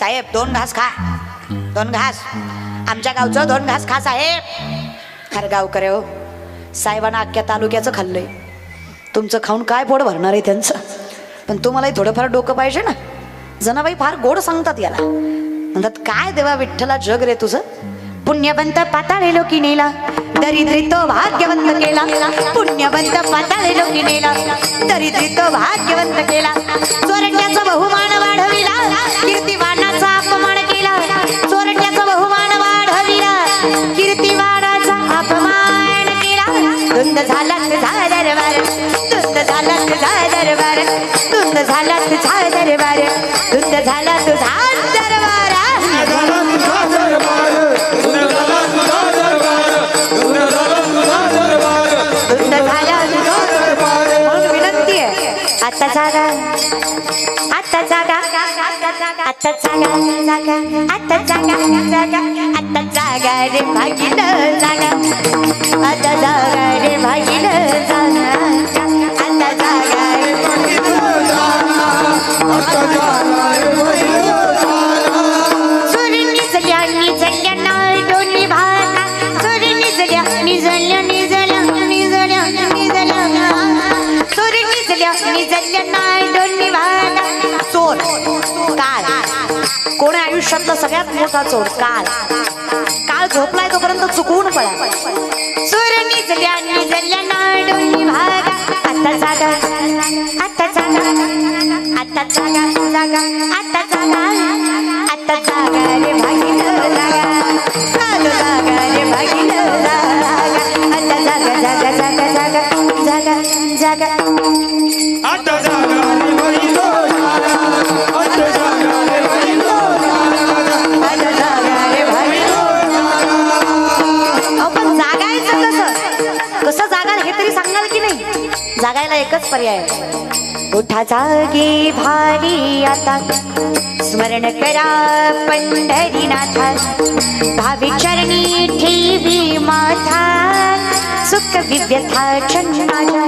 साहेब 2 घास खा, 2 घास, आमच्या गावचं 2 घास खा साहेब. अरे गावकरे हो, साहेबांना अख्ख्या तालुक्याचं खाल्लंय, तुमचं खाऊन काय पोट भरणार आहे त्यांचं. पण तुम्हालाही थोडंफार डोकं पाहिजे ना. जनाबाई फार गोड सांगतात याला, म्हणतात काय देवा विठ्ठला जग रे तुझं. पुण्यवंत पाताळे लोकी नेला, दरिद्री तो भाग्यवंत केला. पुण्यवंत पाताळे लोकी नेला, दरिद्री तो भाग्यवंत केला. चोरट्याचा बहुमान वाढविला, कीर्तिवानाचा अपमान केला. चोरट्याचा बहुमान वाढविला, कीर्तिवानाचा अपमान केला. धुंद झाला तुझा दरबार, धुंद झाला तुझा दरबार, धुंद झाला तुझा दरबार, धुंद झाला तुझा दरबार. विनंती आहे, आता जागा, आता जागा, आता जागा, आता जागा, आता जागा रे भागील जागा, आता जागा रे भागील जागा, आता जागा रे भागील जागा, आता जागा रे भागील जागा. सुरी निजल्या निजल्या नाळ दोन्ही भागा, सुरी निजल्या निजल्या निजल्या निजल्या निजल्या, सुरी निजल्या निजल्या नाळ दोन्ही भागा. चोर काल, कोण आहे आयुष्यातला सगळ्यात मोठा चोर? काल. काल झोपलाय तोपर्यंत चुकवून पळा. चोर निजल्या निजल्या नाळ दोन्ही भागा, आता जागा, आता जागा, आता जागा, जागा, आता जागा, आता जागा रे भागील जागा, आता जागा रे भागील जागा, आता जागा, जागा, जागा, जागा, जागा, जागा, आता जागा रे भागील जागा, आता जागा रे भागील जागा, आता जागा रे भागील जागा. पण जागायचं कसं? कसं जागा हे तरी सांगाल की नाही? जागायला एकच पर्याय आहे. उठा जागे भारी आता, स्मरण करा पंढरीनाथा, भावी चरणी ठेवी माथा, सुख विव्यथा चंद्राजा.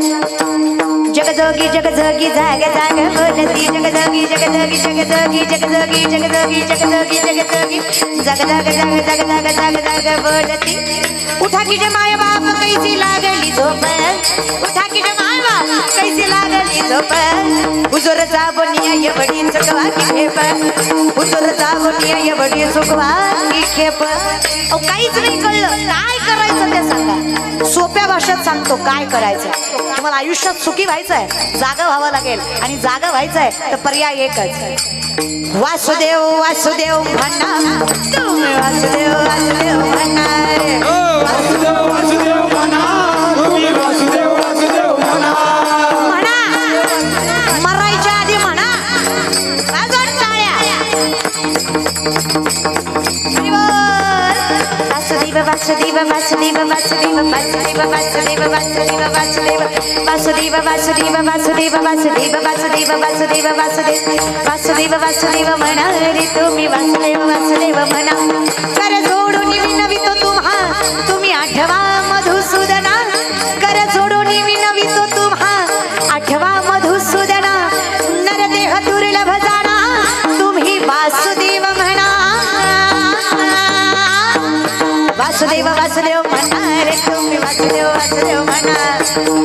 जगजोगी जगजोगी जाग जाग बोलती, जगजोगी जगजोगी जगजोगी जगजोगी जगजोगी जगजोगी जगजोगी जग जग जग जग जग जग जग बोलती. उठा की जे माय बाप कैसी लागली झोप, उठा की जे माय बाप कैसी लागली झोप. हुजूर जाबोनिया एवढी चुकवा की खेप, हुजूर जाबोनिया एवढी चुकवा की खेप. अहो काहीच नाही कळलं, काय करायचं ते सांगा. सोप्या भाषेत सांगतो काय करायचं. तुम्हाला आयुष्यात सुखी व्हायचंय, जागा व्हावं लागेल. आणि जागा व्हायचंय तर पर्याय एकच, वासुदेव वासुदेव म्हणा, तुम्ही वासुदेव वासुदेव म्हणा, वासुदेव वासुदेव म्हणा, तुम्ही वासुदेव वासुदेव म्हणा. म्हणा, मरायच्या आधी म्हणा, वाजवून टाळ्या. वासुदेव वासुदेव वासुदेव वासुदेव वासुदेव वासुदेव वासुदेव वासुदेव वासुदेव वासुदेव वासुदेव वासुदेव वासुदेव वासुदेव वासुदेव वासुदेव वासुदेव म्हणा रे तुम्ही वासुदेव वासुदेव म्हणा. कर जोडून विनवितो तुम्हा, तुम्ही आठवा मधुसूदना. कर जोडून विनवितो तुम्हा, आठवा मधुसूदना. नरदेह दुर्लभ जाणा, तुम्ही वासुदेव म्हणा. वासुदेव वासुदेव म्हणा रे तुम्ही वासुदेव वासुदेव म्हणा.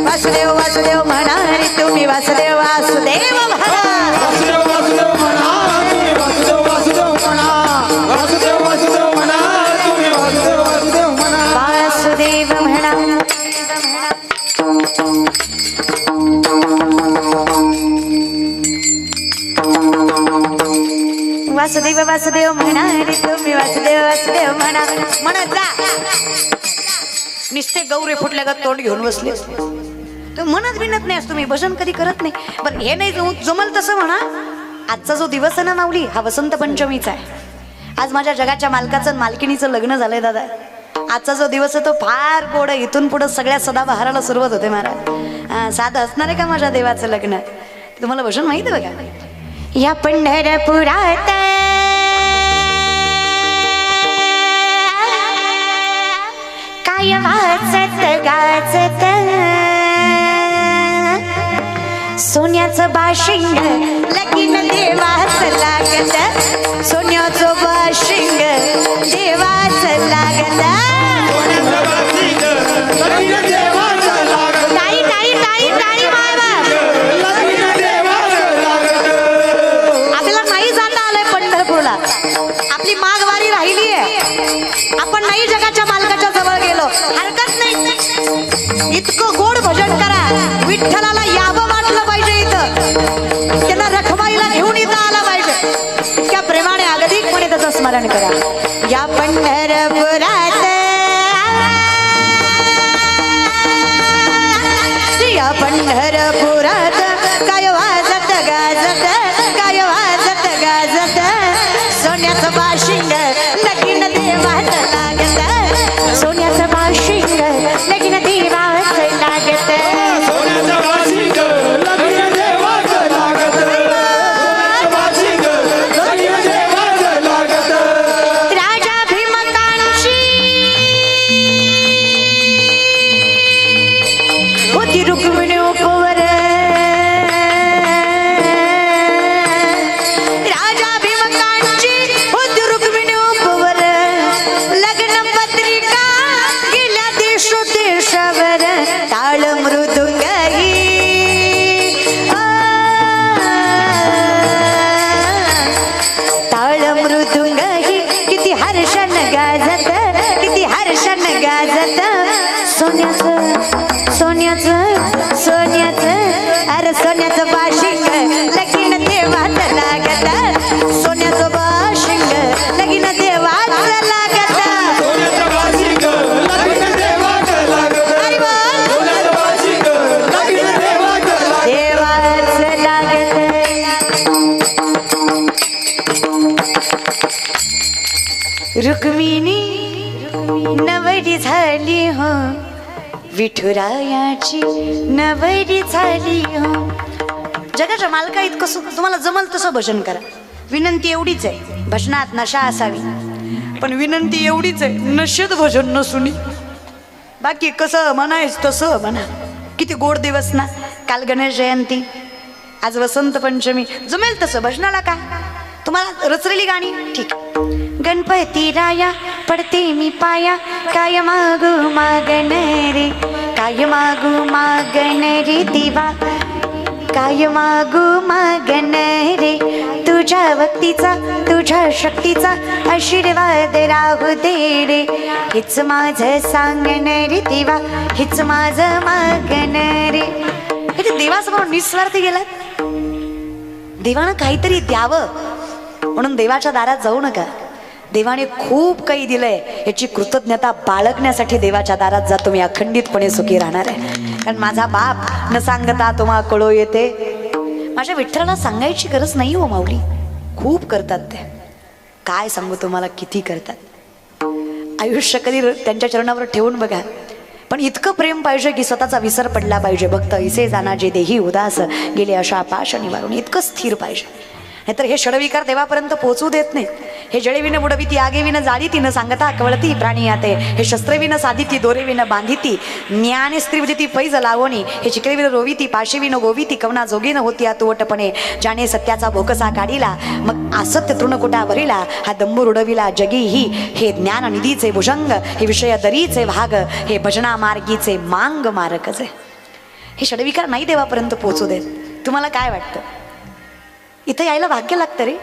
वासुदेव वासुदेव म्हणा रे तुम्ही वासुदेव वासुदेव म्हणा. वासुदेव वासुदेव म्हणा, तुम्ही वासुदेव वासुदेव म्हणा. वासुदेव वासुदेव म्हणा, तुम्ही वासुदेव वासुदेव म्हणा. वासुदेव म्हणा. वासुदेव वासुदेव म्हणा रे तुम्ही वासुदेव वासुदेव म्हणा. म्हणत जा. निस्ते गौरे फुटल्यागत तोंड घेऊन बसले. म्हणत बिनत नाही, तुम्ही भजन कधी करत नाही. पण हे नाही जमल तसं म्हणा. आजचा जो दिवस आहे ना माऊली, हा वसंत पंचमीचा आहे. आज माझ्या जगाच्या मालकाचं मालकिणीचं लग्न झालंय दादा. आजचा जो दिवस आहे तो फार गोड आहे. इथून पुढे सगळ्या सदाबहाराला सुरुवात होते महाराज. साधं असणार आहे का माझ्या देवाचं लग्न? तुम्हाला भजन माहिती आहे बघा. या पंढरपुरात वाचत गाचत सोन्याचं बाशिंग लगीन देवाचं लागत, सोन्याचं बाशिंग देवाचं लागत. ताई ताई ताई ताई बाबा, आपल्याला नाही जाता आलंय पंढरपूरला, आपली माघवारी राहिली आहे, आपण नाही जगाच्या मालकाच्या जवळ गेलो, हरकत नाही. इतकं गोड भजन करा, विठ्ठलाला यावं वाटलं पाहिजे, इथं त्यांना रखमाईला घेऊन इथं आला पाहिजे. इतक्या प्रेमाने अगदीकपणे त्याचं स्मरण करा. या पंढरपुरात, या पंढरपुरात काय वाजत गाजत, काय वाजत गाजत, सोन्याचं बाशिंग लगीन देवाचं लागत, सोन्याचं बाशिंग लगीन देवाचं लागत. राजा भीमकांची होती रुक्मिणी उपवर, राजा भीमकांची होती रुक्मिणी उपवर, लग्न पत्रिका गेल्या देशोदेशावर, टाळ मृदुंगही टाळ मृदुंगही किती हर्षण गाजत, किती हर्षण गाजत, सोन्याचं सोन्याचं सोन्याचं, अरे सोन्याचं बाशिंग लगीन देवाचं लागत, सोन्याचं बाशिंग लगीन देवाचं लागत. अरे देवाचं लागत. रुक्मिणी नवरी झाली हो, विठुरायाची नवरी झाली हो. जगाच्या मालका इतकं सुख, तुम्हाला जमल तसं भजन करा. विनंती एवढीच आहे, भजनात नशा असावी, पण विनंती एवढीच आहे, नशेत भजन नसुनी. बाकी कसं म्हणायच तसं म्हणा. किती गोड दिवस ना, काल गणेश जयंती, आज वसंत पंचमी, जमेल तसं भजनाला. का तुम्हाला रचलेली गाणी ठीक. गणपती राया पडते मी पाया, काय मागू मागण रे, काय मागू मागण रे देवा, काय मागू मागण रे, तुझ्या भक्तीचा तुझ्या शक्तीचा आशीर्वाद राहू दे रे, हेच माझं सांगण रे देवा, हेच माझं मागण रे. हे देवासमोर निस्वार्थी गेलात, देवानं काहीतरी द्यावं म्हणून देवाच्या दारात जाऊ नका. देवाने खूप काही दिलंय, याची कृतज्ञता बाळगण्यासाठी देवाच्या दारात जा, तुम्ही अखंडितपणे सुखी राहणार आहे. कारण माझा बाप न सांगता तुम्हा कळो येते. माझ्या विठ्ठलाला सांगायची गरज नाही हो माऊली, खूप करतात ते. काय सांगू तुम्हाला, किती करतात. आयुष्य कधी त्यांच्या चरणावर ठेवून बघा. पण इतकं प्रेम पाहिजे की स्वतःचा विसर पडला पाहिजे. भक्त इसे जाना जे देही उदास, गेले अशा पाश निवारून, इतकं स्थिर पाहिजे. नाहीतर हे षडविकार देवापर्यंत पोहोचू देत नाहीत. हे जळेविन बुडविती आगेविन जाळीती, न सांगता कवळती प्राणी आते, हे शस्त्रविन साधिती दोरेविन बांधिती, ज्ञान स्त्रीवदिती पैज लावणी, हे चिकरेविन रोविती पाशेविन गोविती, कवना जोगीन होती अतुवटपणे, ज्याने सत्याचा भोकसा काढिला मग असत्य तृणकुटा भरिला, हा दंबूर उडविला जगी ही, हे ज्ञान निधीचे भुजंग, हे विषय दरीचे भाग, हे भजना मार्गीचे मांग मारकचे. हे षडविकार नाही देवापर्यंत पोहोचू देत. तुम्हाला काय वाटतं, इथं यायला भाग्य लागतं रे.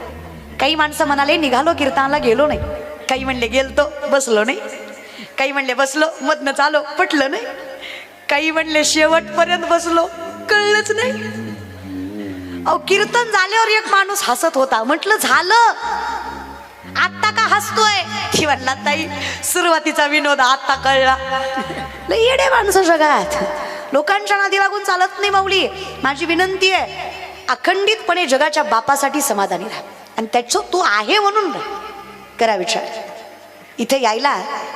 काही माणसं म्हणाले निघालो कीर्तनाला गेलो नाही, काही म्हणले गेलतो बसलो नाही, काही म्हणले बसलो मधनं चालो पटलं नाही, काही म्हणले शेवटपर्यंत बसलो कळलंच नाही. अहो कीर्तन झाल्यावर एक माणूस हसत होता, म्हटलं झालं आता का हसतोय, ती म्हणला ताई सुरुवातीचा विनोद आता कळला. लय येडे माणसं जगात, लोकांच्या नादी लागून चालत नाही माऊली. माझी विनंती आहे, अखंडितपणे जगाच्या बापासाठी समाधानी राहा आणि त्याचं तू आहे म्हणून करा विचार. इथे यायला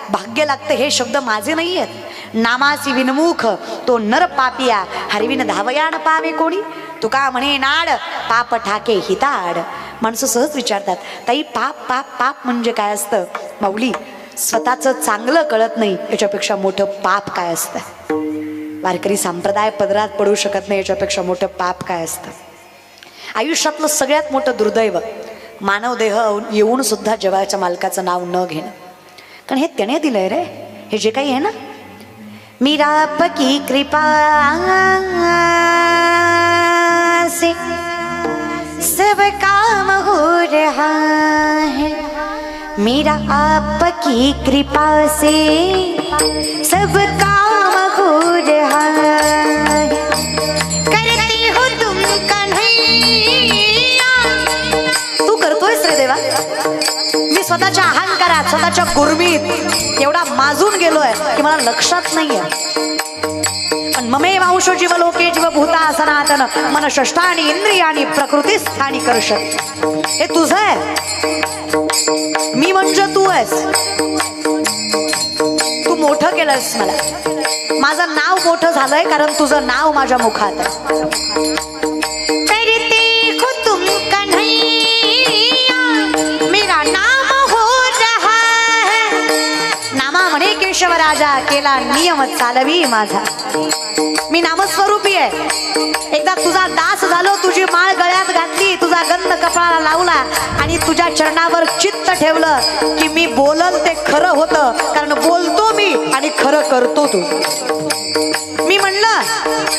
भाग्य लागतं. हे शब्द माझे नाही आहेत. नामासी विनमुख तो नर पापिया, हरविन धावयान पावे कोणी, तुका म्हणे नाड पाप ठाके हिताड. माणसं सहज विचारतात, ताई पाप पाप पाप म्हणजे काय असतं. माऊली, स्वतःचं चांगलं कळत नाही याच्यापेक्षा मोठं पाप काय असतं. वारकरी संप्रदाय पदरात पडू शकत नाही, याच्यापेक्षा मोठं पाप काय असतं? आयुष्यातलं सगळ्यात मोठं दुर्दैव मानव देह येऊन सुद्धा जगाच्या मालकाचं नाव न घेणं. कारण हे त्याने दिलंय रे, हे जे काही आहे ना. मीरा आपकी कृपा से सब काम हो रहा है, मेरा आपकी कृपा से सब काम हो रहा है. करते हो तुम कन्हैया, तू करतोयस रे देवा. मी स्वतःच्या अहंकारात, स्वतःच्या गुरमीत एवढा माजून गेलोय की मला लक्षात नाहीये. पण ममे वांशो जीव लोके जीव भूता सनातन मन षष्ठानी इंद्रियानी प्रकृती स्थानी कर्षत. हे तुझं आहे, मी म्हणजे तू आहेस. तू मोठं केलंस मला, माझं नाव मोठं झालंय कारण तुझं नाव माझ्या मुखात आहे. तुम कन्हैया मेरा नाम हो रहा है, नामा म्हणे केशव राजा केला नियम चालवी माझा. मी नामस्वरूपी आहे. एकदा तुझा दास झालो, तुझी माळ गळ्यात घातली, तुझा गंध कपाळाला लावला आणि तुझ्या चरणावर चित्त ठेवलं की मी बोलल ते खरं होतं. कारण बोलतो मी आणि खरं करतो तू. मी म्हणलं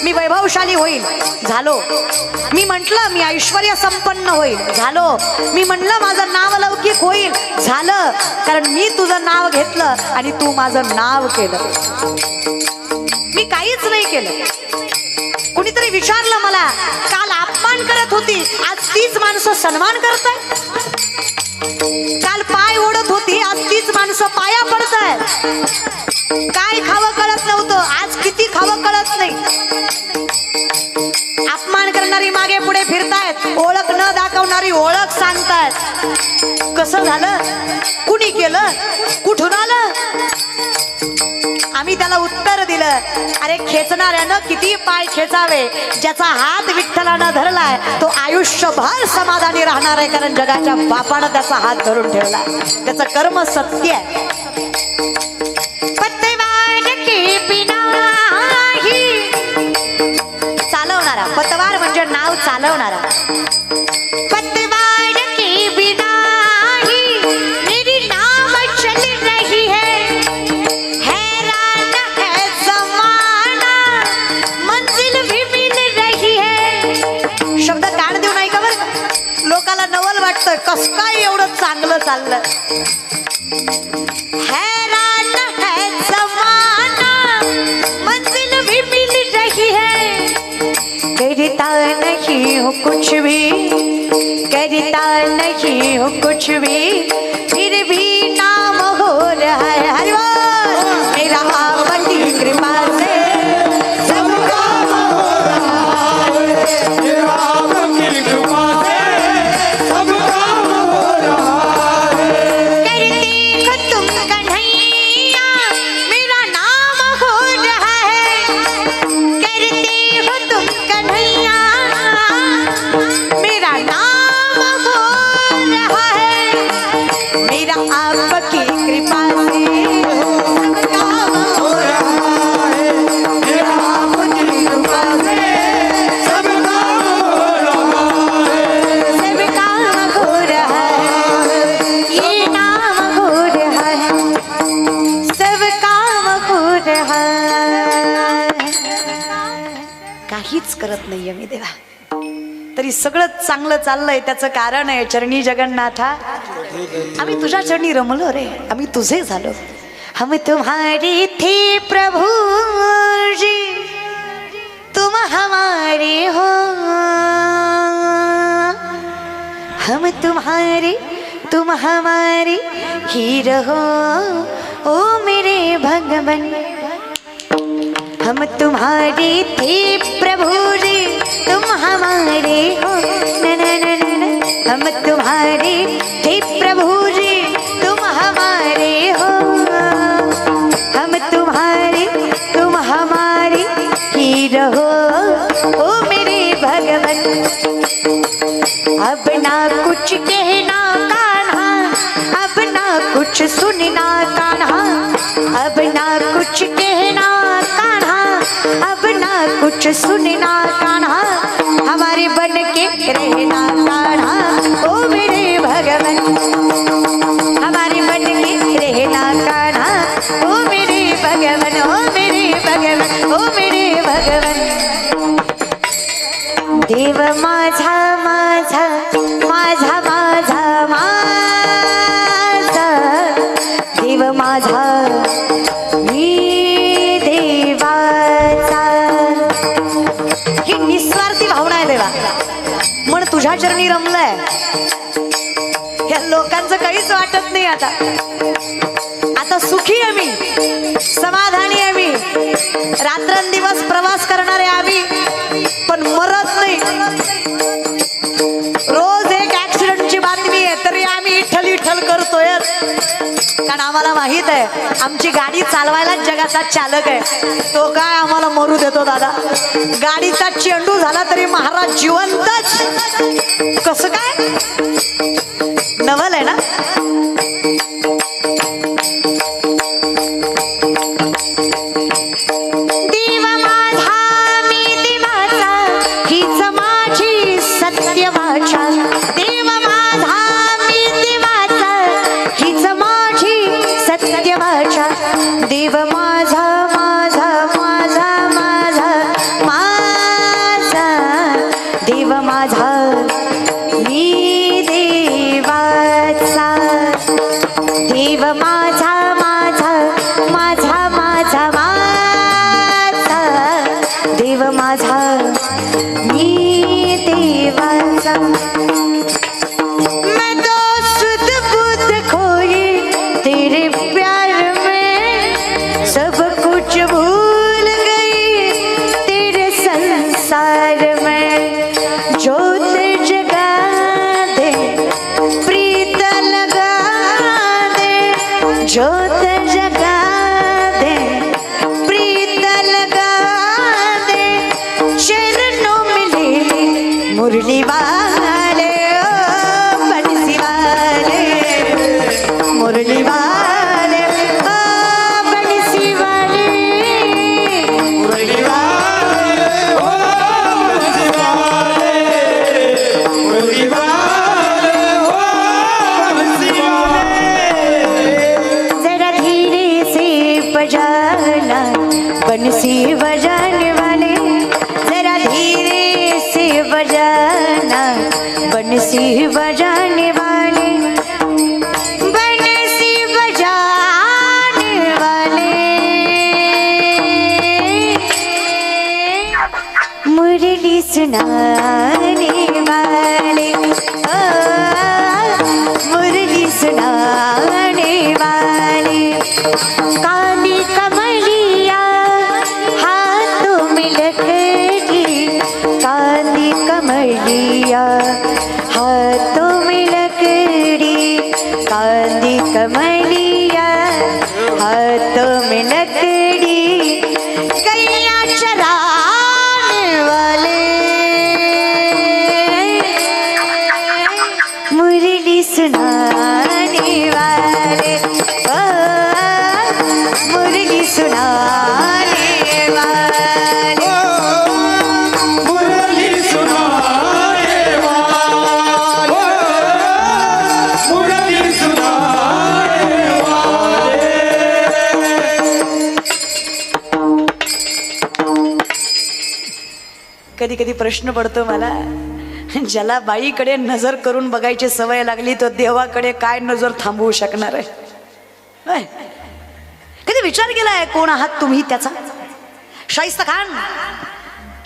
मी वैभवशाली होईल, झालो. मी म्हटलं मी ऐश्वर्य संपन्न होईल, झालो. मी म्हणलं माझं नाव लौकिक होईल, झालं. कारण मी तुझं नाव घेतलं आणि तू माझं नाव केलं. मी काहीच नाही केलं. कुणीतरी विचारलं मला, काल अपमान करत होती, आज तीच माणसं सन्मान करतायत. काल पाय ओढत होती, आज तीच माणसं पाया पडतायत. काय खावं कळत नव्हतं, आज किती खावं कळत नाही. अपमान करणारी मागे पुढे फिरतायत, ओळख न दाखवणारी ओळख सांगतायत. कसं झालं? कुणी केलं? कुठून आलं? आम्ही त्याला उत्तर दिलं, अरे खेचणाऱ्यानं किती पाय खेचावे, ज्याचा हात विठ्ठलानं धरलाय तो आयुष्यभर समाधानी राहणार आहे. कारण जगाच्या बापानं त्याचा हात धरून ठेवला, त्याचं कर्म सत्य आहे. चालवणारा, पतवार म्हणजे नाव चालवणारा. पतवार के बिना ही मेरी नाव चल रही है, हैरान है जमाना मंजिल भी मिल रही है. शब्द काढ देऊ नाही का बरं, लोकाला नवल वाटतं कस काय एवढं चांगलं चाललं. हैरान है जमाना मंजिल भी मिल रही है, करता नहीं हो कुछ भी, करता नहीं हो कुछ भी, फिर भी नाम हो रहा है. हरि बोल. मेरा आपकी कृपा से सब काम हो रहा है, मेरा आपकी कृपा से सब काम हो रहा है. करते हो तुम कन्हैया मेरा नाम हो रहा है, करते हो तुम कन्हैया मेरा नाम हो रहा है, मेरा आपकी कृपा से सब काम हो रहा है, मेरा आपकी कृपा से सब काम हो रहा है, सब काम हो रहा है, ये नाम हो रहा है, सब काम हो रहा है. काहीच करत नाहीये मी देवा, तरी सगळं चांगलं चाललंय. त्याचं कारण आहे चरणी जगन्नाथा, आम्ही तुझ्या चरणी रमलो रे, आम्ही तुझे झालो. हम तुम्हारे थे प्रभु जी, तुम हमारे हो. हम तुम्हारे तुम हमारे ही रहो ओ मेरे भगवन. हम तुम्हारे थे प्रभु जी, तुम हमारे हो. न न न न, हम तुम्हारे थे प्रभु जी, तुम हमारे हो. हम तुम्हारे तुम हमारे ही रहो ओ मेरे भगवन. अब ना कुछ कहना कान्हा, अब ना कुछ सुनना कान्हा, अब ना कुछ कहना कान्हा, अब कुछ सुनना कान्हा, हमारे बन के रहना कान्हा, ओ मेरे भगवन, हमारे बन के रहना कान्हा, ओ मेरे भगवन, ओ मेरे भगवन, ओ मेरे भगवन। देव माझा माझा माझा माझा माझा, देव माझा मी देवाचा। ही निस्वार्थी भावना आहे देवा, मन तुझ्या चरणी रमलंय, या लोकांचं काहीच वाटत नाही आता। आता सुखी आहे मी, समाधानी आहे मी, रात्रंदिवस प्रवास करणारे आम्ही, पण मरत नाही। रोज एक ऍक्सिडेंटची बातमी आहे तरी आम्ही इठ्ठल इठ्ठल करतोय, कारण आम्हाला माहित आहे आमची गाडी चालवायला जगाचा चालक आहे, तो काय आम्हाला मरू देतो दादा। गाडीचा चेंडू झाला तरी महाराज जिवंतच, कसं काय नवल आहे ना। देव माझा मी देवाचा, हीच माझी सत्य वाचा। देव माझा मी देवाचा, हीच माझी सत्य वाचा। देव माझा माझा माझा माझा माझा, देव माझा मी देवाचा। देव माझा माझा माझा माझा माझा, देव माझा मी देवाचा। मैं तो सुध बुध खोई तेरे प्यार में, सब कुछ भूल गई तेरे संसार में। जोत जगा दे प्रीत लगा दे, जोत जगा दे प्रीत लगा दे, चरणों में ले ले मुरली वाले, ओ बंसी वाले, मुरली वाले, ओ बंसी वाले, मुरली वाले, ओ बंसी वाले, मुरली वाले, ओ बंसी वाले। जरा धीरे से बजाना बंसी बजाने वाले, जरा धीरे से बजाना बंसी बजाने वाले, बंसी बजाने वाले। मुरली सुनाने वाले, ओ मुरली सुनाने वाले। काली कमलिया हाथों में लकड़ी, काली कमलिया हाथों में लकड़ी, काली कमलिया हाथों में लकड़ी। गैया चराने वाले, मुरली सुनाने वाले, ओ मुरली सुनाने वाले, मुरली सुनाने वाले, मुरली सुनाने वाले। कधी कधी प्रश्न पडतो मला, ज्याला बाईकडे नजर करून बघायची सवय लागली तो देवाकडे काय नजर थांबवू शकणार आहे? होय? कधी विचार केलाय कोण आहात तुम्ही त्याचा? शाहिस्ता खान,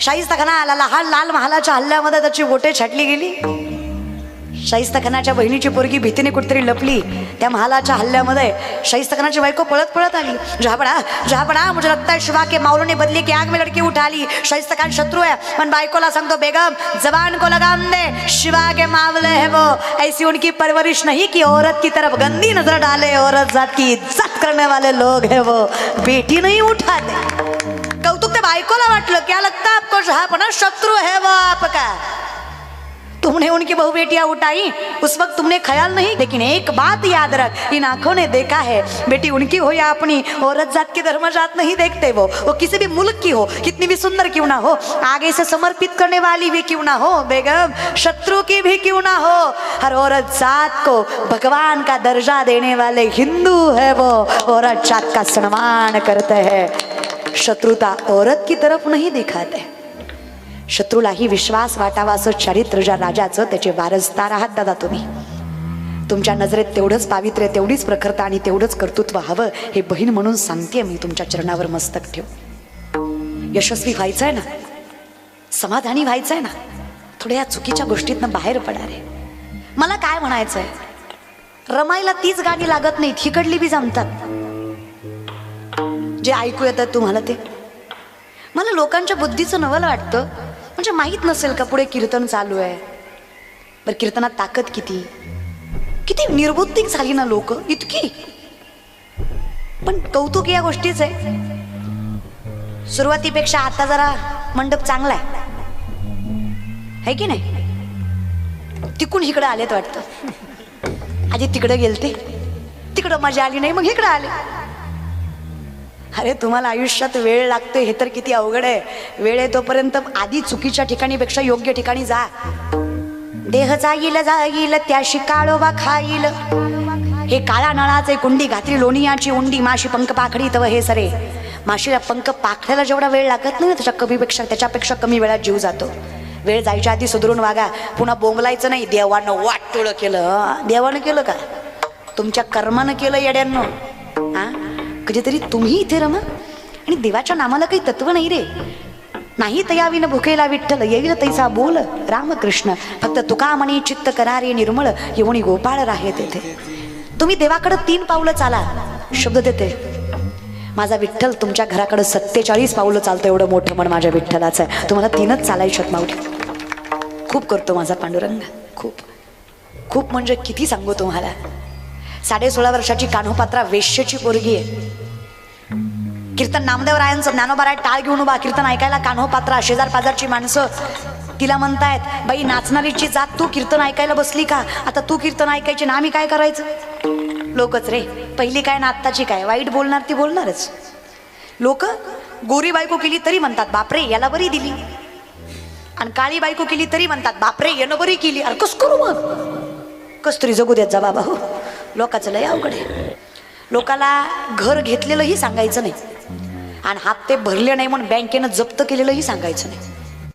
शाहिस्ता खानाला लाल महालाच्या हल्ल्यामध्ये त्याची बोटे छाटली गेली। शाहिस्ता खानाच्या बहिणीची पोरगी भीतीने कुठेतरी लपली, त्या महालाच्या हल्ल्यामध्ये शाहिस्ता खानाची बायको पळत पळत आली। जहाँ पड़ा मुझे लगता है शिवा के मावलों ने बदले की आग में लड़की उठा ली। शाहिस्ता खान शत्रु है, पण बायकोला सांगतो बेगम जबान को लगाम दे, शिवा के मावले है वो। ऐसी उनकी परवरिश नहीं कि औरत की तरफ गंदी नजर डाले, औरत जात की इज्जत करने वाले लोग है वो, बेटी नहीं उठाते। कौतुक त्या बायकोला वाटलं, क्या लगता है आपको जहाँ पड़ा शत्रु है वो आपका? तुमने उनकी बहू बेटियां उठाई, उस वक्त तुमने ख्याल नहीं, लेकिन एक बात याद रख, इन आंखों ने देखा है, बेटी उनकी हो या अपनी, औरत जात की धर्म जात नहीं देखते। वो किसी भी मुल्क की हो, कितनी भी सुंदर क्यों ना हो, आगे से समर्पित करने वाली भी क्यों ना हो, बेगम शत्रु की भी क्यों ना हो, हर औरत जात को भगवान का दर्जा देने वाले हिंदू है वो, औरत जात का सम्मान करते हैं, शत्रुता औरत की तरफ नहीं दिखाते। शत्रूलाही विश्वास वाटावा असं चारित्र्य ज्या राजाचं, त्याचे वारसदार आहात दादा तुम्ही। तुमच्या नजरेत तेवढंच पावित्र्य, तेवढीच प्रखरता आणि तेवढंच कर्तृत्व हवं, हे बहीण म्हणून सांगते मी। तुमच्या चरणावर मस्तक ठेव। यशस्वी व्हायचंय ना, समाधानी व्हायचंय ना, थोड्या चुकीच्या गोष्टीतनं बाहेर पडा रे। मला काय म्हणायचंय, रमाईला तीच गाणी लागत नाहीत, हिकडली बी जमतात, जे ऐकू येतात तुम्हाला ते। मला लोकांच्या बुद्धीचं नवल वाटतं, म्हणजे माहीत नसेल का पुढे कीर्तन चालू आहे, बरं कीर्तनात ताकद किती, किती निर्बुद्धिक झाली ना लोक इतकी। पण कौतुक या गोष्टीच आहे, सुरुवातीपेक्षा आता जरा मंडप चांगला आहे की नाही। तिकून इकडे आलेत वाटतं, आधी तिकडे गेलते, तिकडं मजा आली नाही, मग इकडे आले। अरे तुम्हाला आयुष्यात वेळ लागते हे तर किती अवघड आहे। वेळ येतोपर्यंत आधी चुकीच्या ठिकाणीपेक्षा योग्य ठिकाणी जा। देह जाईल जाईल त्याशी काळोबा खाईल, हे काळा नळाचे कुंडी घातली लोणियाची उंडी, माशी पंख पाखडी तव हे सरे। माशीला पंख पाखड्याला जेवढा वेळ लागत नाही त्याच्यापेक्षा कमी वेळात जीव जातो। वेळ जायच्या आधी सुधरून वागा, पुन्हा बोंबलायचं नाही, देवानं वाटोळं केलं। देवानं केलं का, तुमच्या कर्मानं केलं येड्यांनो। हा कधीतरी तुम्ही इथे रमा, आणि देवाच्या नामाला काही तत्व नाही रे। नाही तयाविन भुकेला विठ्ठल, येईल तैसा बोल रामकृष्ण, फक्त तुका म्हणे चित्त करारे निर्मळ, येवणी गोपाळ राहे तेथे। तुम्ही देवाकडे 3 पावलं चाला, शब्द देते माझा विठ्ठल तुमच्या घराकडे 47 पावलं चालतं, एवढं मोठं मन माझ्या विठ्ठलाचं आहे। तुम्हाला 3च चालायच्यात माऊली। खूप करतो माझा पांडुरंग, खूप खूप म्हणजे किती सांगू तुम्हाला। 16.5 वर्षाची कान्होपात्रा वेश्येची पोरगी आहे। कीर्तन नामदेवरायांचं ज्ञानोबा टाळ घेऊन उभा, कीर्तन ऐकायला कान्होपात्रा, शेजार पाजारची माणसं तिला म्हणतायत, बाई नाचणारीची जात तू कीर्तन ऐकायला बसली का, आता तू कीर्तन ऐकायची ना आम्ही काय करायचं। लोकच रे, पहिली काय ना आत्ताची काय, वाईट बोलणार ती बोलणारच। लोक गोरी बायको केली तरी म्हणतात बापरे याला बरी दिली, आणि काळी बायको केली तरी म्हणतात बापरे यानं बरी केली। अरे कस करू मग, कस तरी जगू द्यात जा बाबा। हो लोकांचं लय अवघड आहे। लोकाला घर घेतलेलंही सांगायचं नाही, आणि हप्ते भरले नाही म्हणून बँकेनं जप्त केलेलंही सांगायचं नाही।